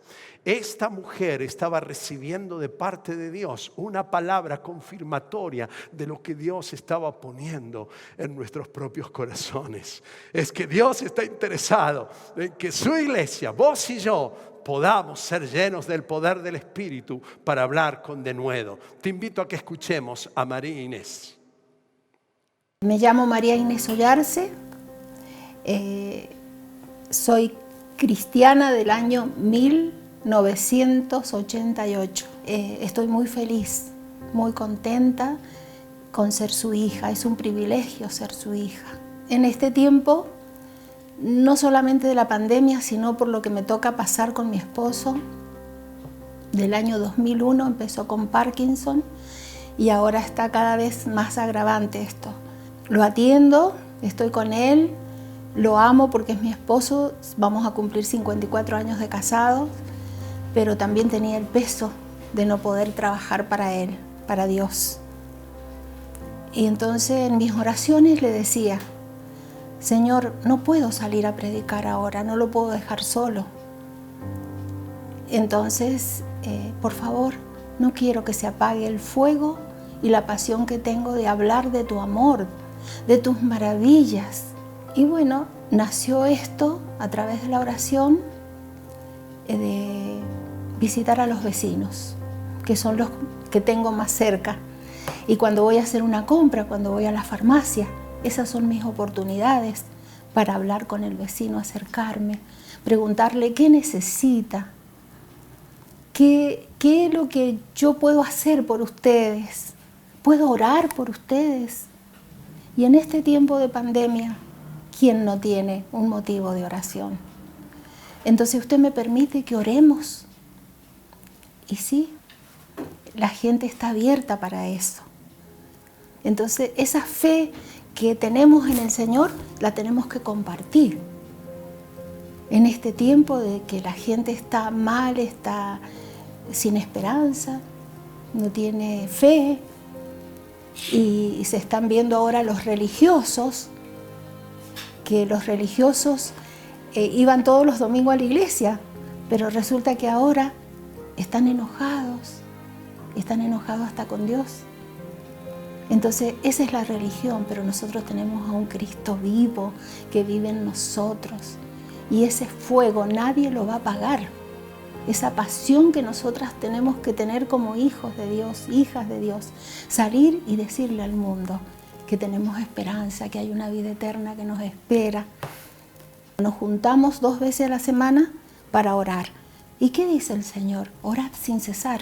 esta mujer estaba recibiendo de parte de Dios una palabra confirmatoria de lo que Dios estaba poniendo en nuestros propios corazones. Es que Dios está interesado en que su iglesia, vos y yo, podamos ser llenos del poder del Espíritu para hablar con denuedo. Te invito a que escuchemos a María Inés. Me llamo María Inés Ollarse, soy cristiana del año 1988. Estoy muy feliz, muy contenta con ser su hija. Es un privilegio ser su hija. En este tiempo, no solamente de la pandemia, sino por lo que me toca pasar con mi esposo, del año 2001 empezó con Parkinson y ahora está cada vez más agravante esto. Lo atiendo, estoy con él, lo amo porque es mi esposo, vamos a cumplir 54 años de casados, pero también tenía el peso de no poder trabajar para él. para Dios. Y entonces en mis oraciones le decía, Señor, no puedo salir a predicar ahora, no lo puedo dejar solo. Entonces, por favor, no quiero que se apague el fuego y la pasión que tengo de hablar de tu amor, de tus maravillas. Y bueno, nació esto a través de la oración, de visitar a los vecinos, que son los que tengo más cerca. Y cuando voy a hacer una compra, cuando voy a la farmacia, esas son mis oportunidades para hablar con el vecino, acercarme, preguntarle qué necesita, qué es lo que yo puedo hacer por ustedes, puedo orar por ustedes. Y en este tiempo de pandemia, ¿quién no tiene un motivo de oración? Entonces usted me permite que oremos. Y sí, la gente está abierta para eso. Entonces esa fe que tenemos en el Señor, la tenemos que compartir. En este tiempo de que la gente está mal, está sin esperanza, no tiene fe, y se están viendo ahora los religiosos, que los religiosos iban todos los domingos a la iglesia, pero resulta que ahora están enojados hasta con Dios. Entonces esa es la religión, pero nosotros tenemos a un Cristo vivo que vive en nosotros, y ese fuego nadie lo va a apagar. Esa pasión que nosotras tenemos que tener como hijos de Dios, hijas de Dios, salir y decirle al mundo que tenemos esperanza, que hay una vida eterna que nos espera. Nos juntamos 2 veces a la semana para orar. ¿Y qué dice el Señor? Orad sin cesar.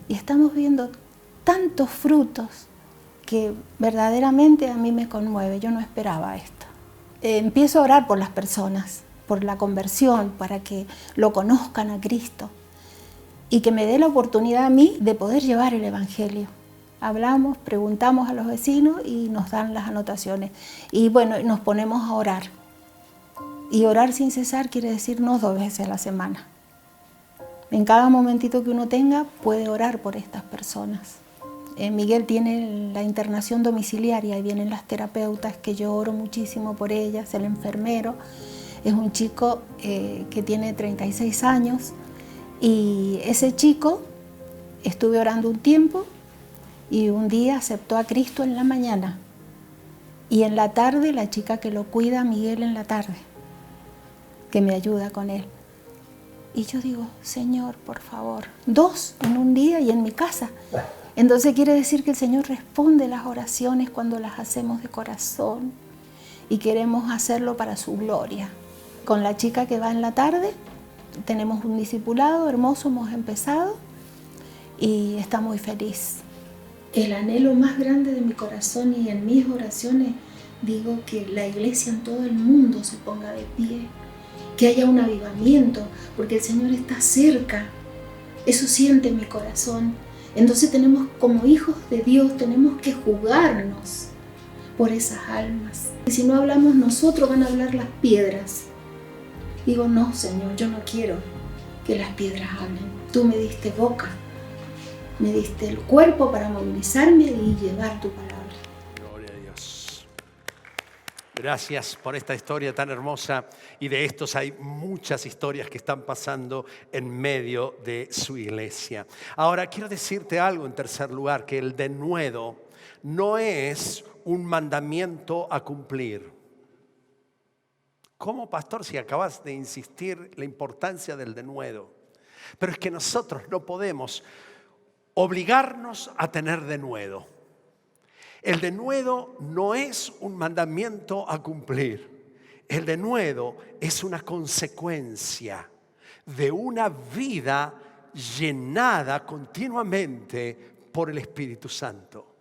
Y estamos viendo tantos frutos que verdaderamente a mí me conmueve. Yo no esperaba esto. Empiezo a orar por las personas, por la conversión, para que lo conozcan a Cristo y que me dé la oportunidad a mí de poder llevar el Evangelio. Hablamos, preguntamos a los vecinos y nos dan las anotaciones. Y bueno, nos ponemos a orar. Y orar sin cesar quiere decir no 2 veces a la semana. En cada momentito que uno tenga puede orar por estas personas. Miguel tiene la internación domiciliaria y vienen las terapeutas, que yo oro muchísimo por ellas, el enfermero. Es un chico que tiene 36 años y ese chico estuve orando un tiempo y un día aceptó a Cristo en la mañana y en la tarde la chica que lo cuida, Miguel, en la tarde, que me ayuda con él. Y yo digo, Señor, por favor, 2 en un día y en mi casa. Entonces quiere decir que el Señor responde las oraciones cuando las hacemos de corazón y queremos hacerlo para su gloria. Con la chica que va en la tarde, tenemos un discipulado hermoso, hemos empezado y está muy feliz. El anhelo más grande de mi corazón y en mis oraciones digo que la iglesia en todo el mundo se ponga de pie, que haya un avivamiento, porque el Señor está cerca. Eso siente mi corazón. Entonces tenemos, como hijos de Dios, tenemos que jugarnos por esas almas. Y si no hablamos nosotros, van a hablar las piedras. Digo, no, Señor, yo no quiero que las piedras hablen. Tú me diste boca, me diste el cuerpo para movilizarme y llevar tu palabra. Gloria a Dios. Gracias por esta historia tan hermosa, y de estos hay muchas historias que están pasando en medio de su iglesia. Ahora quiero decirte algo en tercer lugar, que el denuedo no es un mandamiento a cumplir. ¿Cómo, pastor, si acabas de insistir la importancia del denuedo? Pero es que nosotros no podemos obligarnos a tener denuedo. El denuedo no es un mandamiento a cumplir. El denuedo es una consecuencia de una vida llenada continuamente por el Espíritu Santo.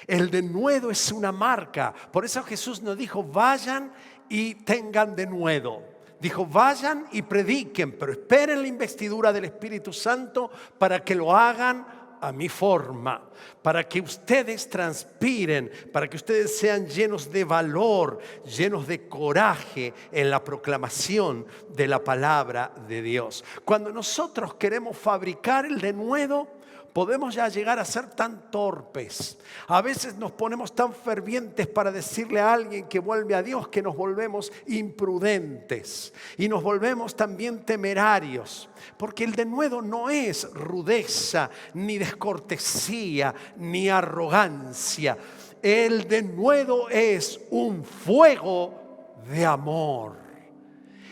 El denuedo es una marca. Por eso Jesús nos dijo, vayan y tengan denuedo. Dijo, vayan y prediquen, pero esperen la investidura del Espíritu Santo para que lo hagan a mi forma, para que ustedes transpiren, para que ustedes sean llenos de valor, llenos de coraje en la proclamación de la palabra de Dios. Cuando nosotros queremos fabricar el denuedo, Podemos ya llegar a ser tan torpes. A veces nos ponemos tan fervientes para decirle a alguien que vuelve a Dios que nos volvemos imprudentes y nos volvemos también temerarios. Porque el denuedo no es rudeza, ni descortesía, ni arrogancia. El denuedo es un fuego de amor.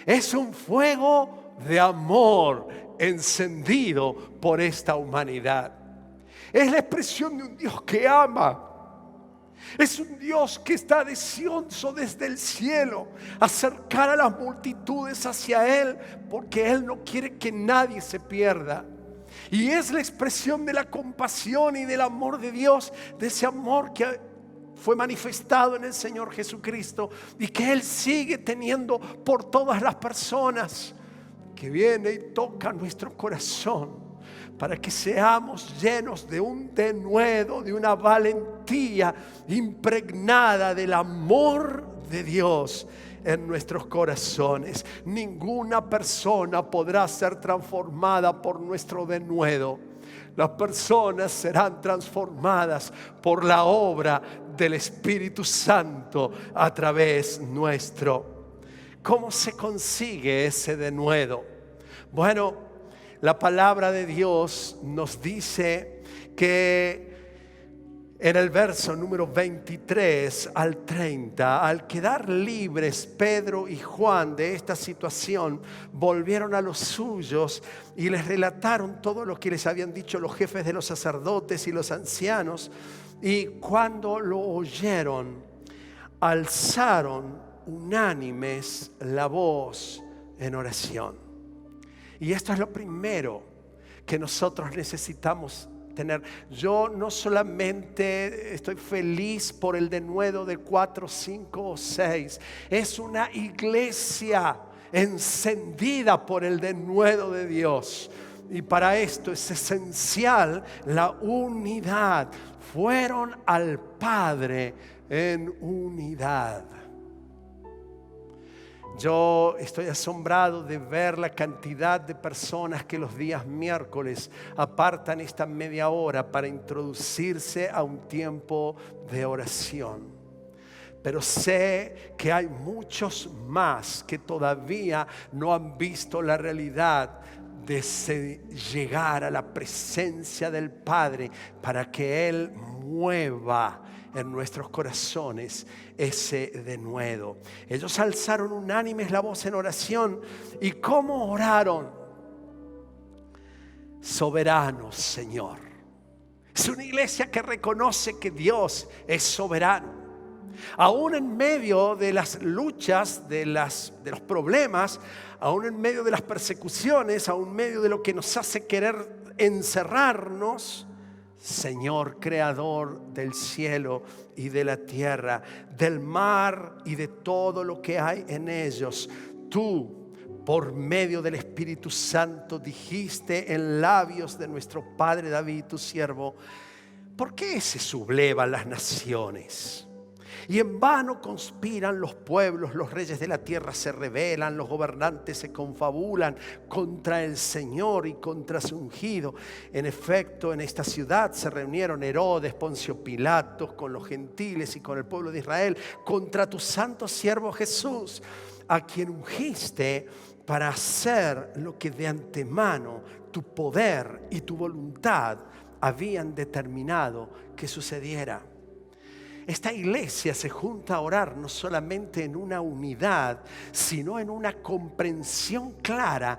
Es un fuego de amor encendido por esta humanidad. Es la expresión de un Dios que ama. Es un Dios que está deseoso desde el cielo acercar a las multitudes hacia Él, porque Él no quiere que nadie se pierda. Y es la expresión de la compasión y del amor de Dios, de ese amor que fue manifestado en el Señor Jesucristo y que Él sigue teniendo por todas las personas, que viene y toca nuestro corazón para que seamos llenos de un denuedo, de una valentía impregnada del amor de Dios en nuestros corazones. Ninguna persona podrá ser transformada por nuestro denuedo. Las personas serán transformadas por la obra del Espíritu Santo a través nuestro. ¿Cómo se consigue ese denuedo? Bueno, la palabra de Dios nos dice que en el verso número 23 al 30, al quedar libres Pedro y Juan de esta situación, volvieron a los suyos y les relataron todo lo que les habían dicho los jefes de los sacerdotes y los ancianos. Y cuando lo oyeron, alzaron unánimes la voz en oración. Y esto es lo primero que nosotros necesitamos tener. Yo no solamente estoy feliz por el denuedo de 4, 5 o 6. Es una iglesia encendida por el denuedo de Dios. Y para esto es esencial la unidad. Fueron al Padre en unidad. Yo estoy asombrado de ver la cantidad de personas que los días miércoles apartan esta media hora para introducirse a un tiempo de oración. Pero sé que hay muchos más que todavía no han visto la realidad de llegar a la presencia del Padre para que Él mueva en nuestros corazones ese denuedo. Ellos alzaron unánimes la voz en oración. ¿Y cómo oraron? Soberano Señor. Es una iglesia que reconoce que Dios es soberano. Aún en medio de las luchas, de los problemas, aún en medio de las persecuciones, aún en medio de lo que nos hace querer encerrarnos, Señor, creador del cielo y de la tierra, del mar y de todo lo que hay en ellos, tú, por medio del Espíritu Santo, dijiste en labios de nuestro Padre David, tu siervo: ¿por qué se sublevan las naciones? Y en vano conspiran los pueblos, los reyes de la tierra se rebelan, los gobernantes se confabulan contra el Señor y contra su ungido. En efecto, en esta ciudad se reunieron Herodes, Poncio Pilatos, con los gentiles y con el pueblo de Israel, contra tu santo siervo Jesús, a quien ungiste para hacer lo que de antemano tu poder y tu voluntad habían determinado que sucediera. Esta iglesia se junta a orar no solamente en una unidad, sino en una comprensión clara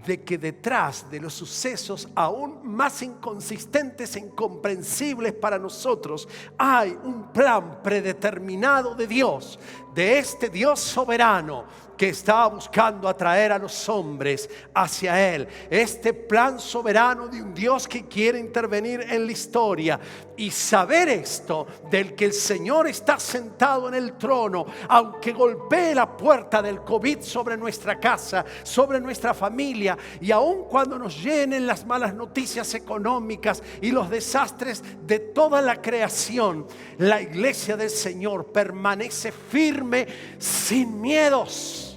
de que detrás de los sucesos aún más inconsistentes e incomprensibles para nosotros hay un plan predeterminado de Dios, de este Dios soberano que está buscando atraer a los hombres hacia Él. Este plan soberano de un Dios que quiere intervenir en la historia. Y saber esto, del que el Señor está sentado en el trono, aunque golpee la puerta del COVID sobre nuestra casa, sobre nuestra familia, y aun cuando nos llenen las malas noticias económicas y los desastres de toda la creación, la iglesia del Señor permanece firme sin miedos.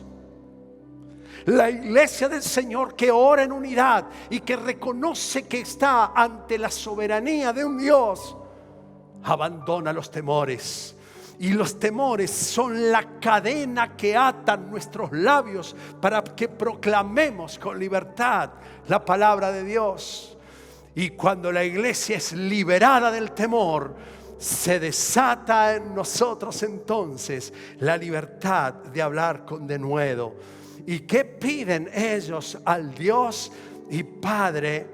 La iglesia del Señor que ora en unidad y que reconoce que está ante la soberanía de un Dios, abandona los temores. Y los temores son la cadena que atan nuestros labios para que proclamemos con libertad la palabra de Dios. Y cuando la iglesia es liberada del temor, se desata en nosotros entonces la libertad de hablar con denuedo. ¿Y qué piden ellos al Dios y Padre?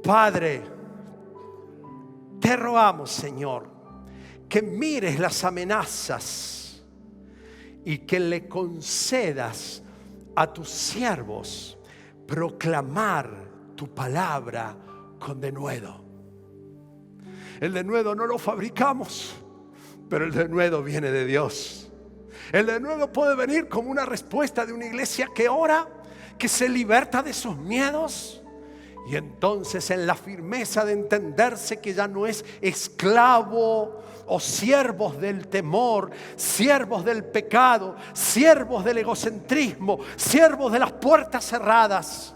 Padre, te rogamos, Señor, que mires las amenazas y que le concedas a tus siervos proclamar tu palabra con denuedo. El denuedo no lo fabricamos, pero el denuedo viene de Dios. El denuedo puede venir como una respuesta de una iglesia que ora, que se liberta de sus miedos. Y entonces en la firmeza de entenderse que ya no es esclavo o siervos del temor, siervos del pecado, siervos del egocentrismo, siervos de las puertas cerradas.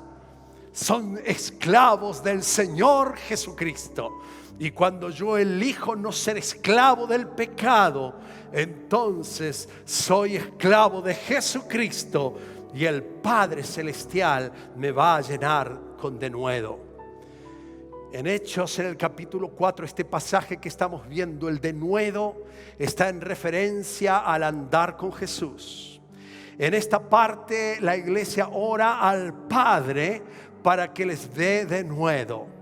Son esclavos del Señor Jesucristo. Y cuando yo elijo no ser esclavo del pecado, entonces soy esclavo de Jesucristo y el Padre Celestial me va a llenar con denuedo. En Hechos, en el capítulo 4, este pasaje que estamos viendo, el denuedo, está en referencia al andar con Jesús. En esta parte la iglesia ora al Padre para que les dé denuedo.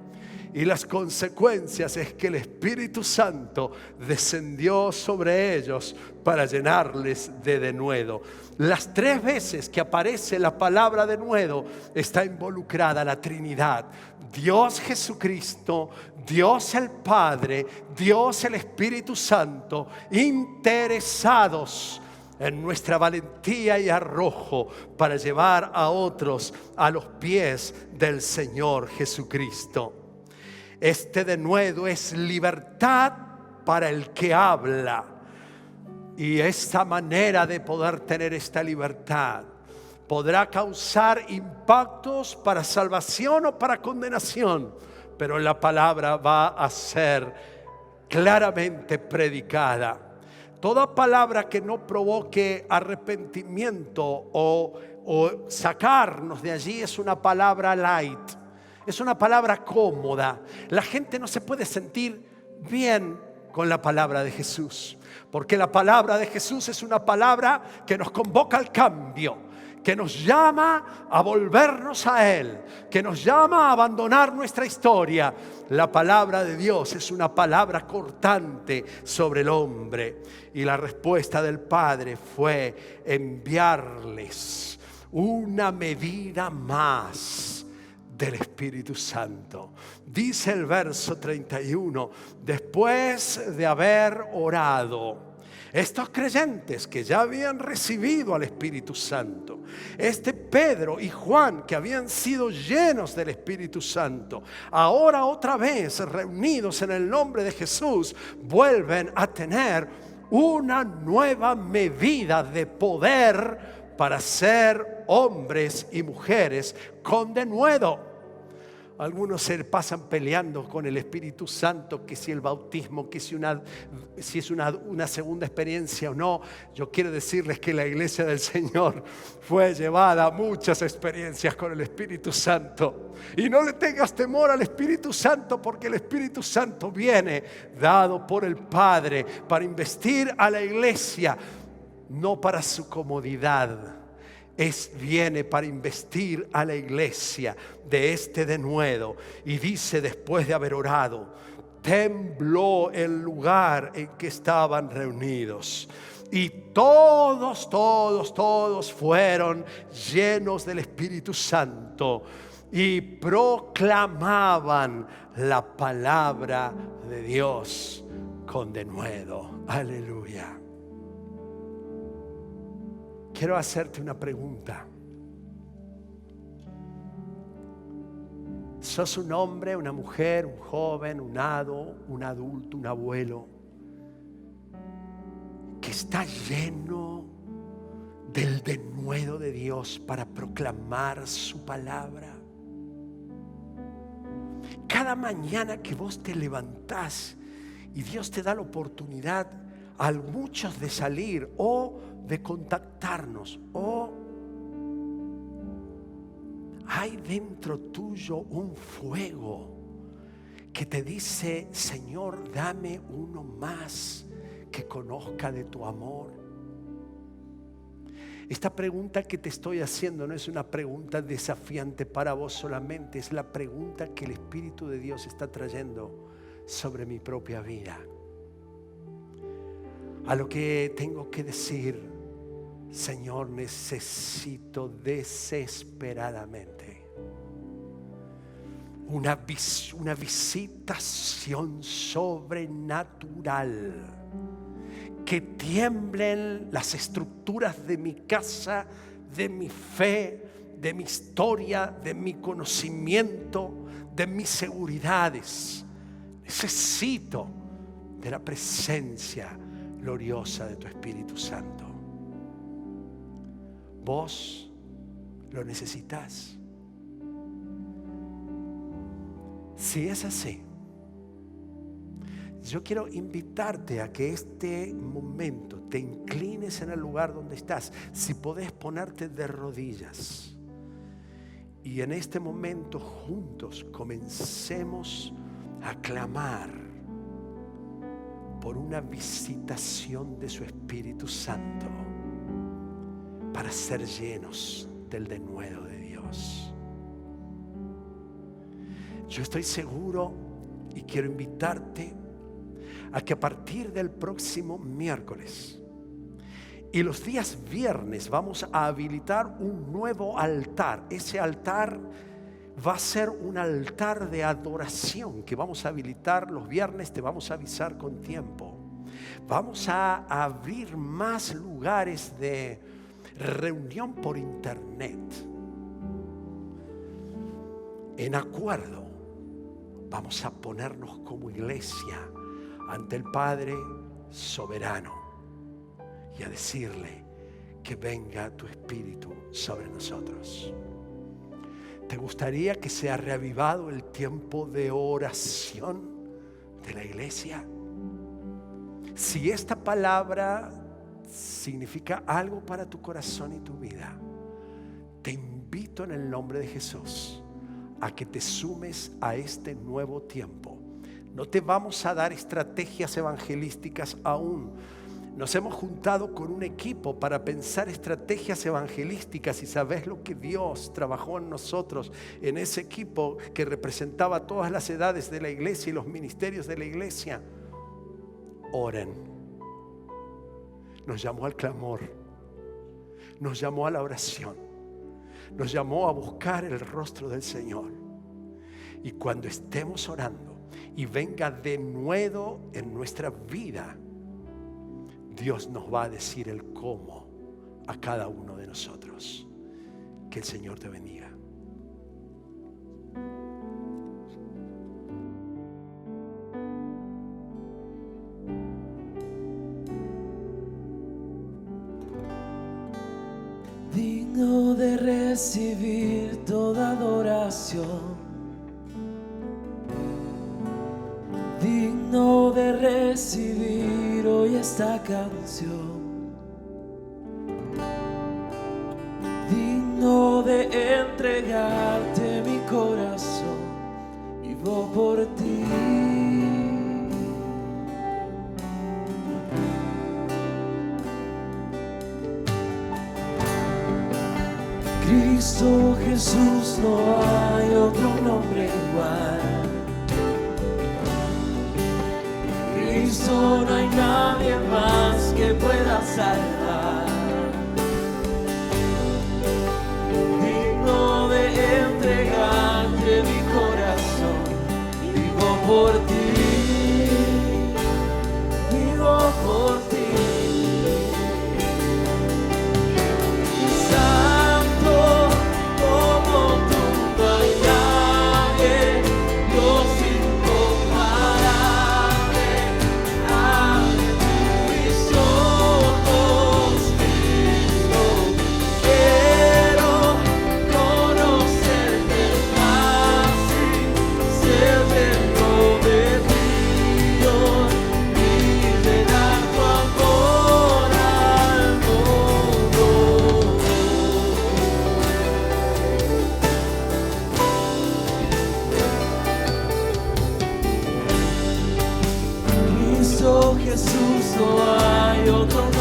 Y las consecuencias es que el Espíritu Santo descendió sobre ellos para llenarles de denuedo. Las 3 veces que aparece la palabra denuedo está involucrada la Trinidad. Dios Jesucristo, Dios el Padre, Dios el Espíritu Santo, interesados en nuestra valentía y arrojo para llevar a otros a los pies del Señor Jesucristo. Este denuedo es libertad para el que habla. Y esta manera de poder tener esta libertad podrá causar impactos para salvación o para condenación, pero la palabra va a ser claramente predicada. Toda palabra que no provoque arrepentimiento o sacarnos de allí es una palabra light. Es una palabra cómoda. La gente no se puede sentir bien con la palabra de Jesús, porque la palabra de Jesús es una palabra que nos convoca al cambio, que nos llama a volvernos a Él, que nos llama a abandonar nuestra historia. La palabra de Dios es una palabra cortante sobre el hombre. Y la respuesta del Padre fue enviarles una medida más del Espíritu Santo. Dice el verso 31, después de haber orado, estos creyentes que ya habían recibido al Espíritu Santo, Pedro y Juan que habían sido llenos del Espíritu Santo, ahora otra vez reunidos en el nombre de Jesús, vuelven a tener una nueva medida de poder para ser hombres y mujeres con denuedo. Algunos se pasan peleando con el Espíritu Santo, que si el bautismo, que si es una segunda experiencia o no. Yo quiero decirles que la iglesia del Señor fue llevada a muchas experiencias con el Espíritu Santo. Y no le tengas temor al Espíritu Santo, porque el Espíritu Santo viene dado por el Padre para investir a la iglesia, no para su comodidad. Viene para investir a la iglesia de este denuedo. Y dice, después de haber orado, tembló el lugar en que estaban reunidos. Y todos fueron llenos del Espíritu Santo y proclamaban la palabra de Dios con denuedo. Aleluya. Quiero hacerte una pregunta. ¿Sos un hombre, una mujer, un joven, un adulto, un abuelo que está lleno del denuedo de Dios para proclamar su palabra. Cada mañana que vos te levantás y Dios te da la oportunidad a muchos de salir o de contactarnos, o hay dentro tuyo un fuego que te dice: Señor, dame uno más que conozca de tu amor. Esta pregunta que te estoy haciendo no es una pregunta desafiante para vos solamente, es la pregunta que el Espíritu de Dios está trayendo sobre mi propia vida. A lo que tengo que decir: Señor, necesito desesperadamente una visitación sobrenatural, que tiemblen las estructuras de mi casa, de mi fe, de mi historia, de mi conocimiento, de mis seguridades. Necesito de la presencia gloriosa de tu Espíritu Santo. Vos lo necesitas. Si es así, yo quiero invitarte a que este momento te inclines en el lugar donde estás. Si podés ponerte de rodillas, y en este momento juntos comencemos a clamar por una visitación de su Espíritu Santo para ser llenos del denuedo de Dios. Yo estoy seguro y quiero invitarte a que a partir del próximo miércoles y los días viernes vamos a habilitar un nuevo altar. Ese altar va a ser un altar de adoración que vamos a habilitar los viernes. Te vamos a avisar con tiempo. Vamos a abrir más lugares de reunión por internet. En acuerdo, vamos a ponernos como iglesia ante el Padre soberano y a decirle que venga tu Espíritu sobre nosotros. ¿Te gustaría que sea reavivado el tiempo de oración de la iglesia? Si esta palabra significa algo para tu corazón y tu vida, te invito en el nombre de Jesús a que te sumes a este nuevo tiempo. No te vamos a dar estrategias evangelísticas aún. Nos hemos juntado con un equipo para pensar estrategias evangelísticas, y sabes lo que Dios trabajó en nosotros, en ese equipo que representaba todas las edades de la iglesia y los ministerios de la iglesia. Oren. Nos llamó al clamor, nos llamó a la oración, nos llamó a buscar el rostro del Señor. Y cuando estemos orando y venga denuedo en nuestra vida, Dios nos va a decir el cómo a cada uno de nosotros. Que el Señor te bendiga. Digno de recibir toda adoración, digno de recibir hoy esta canción, digno de entregarte mi corazón, vivo por ti. Cristo Jesús, no hay otro nombre igual. Cristo, no hay nadie más que pueda salvar. Digno de entregarte mi corazón, vivo por ti, vivo por ti. hay otro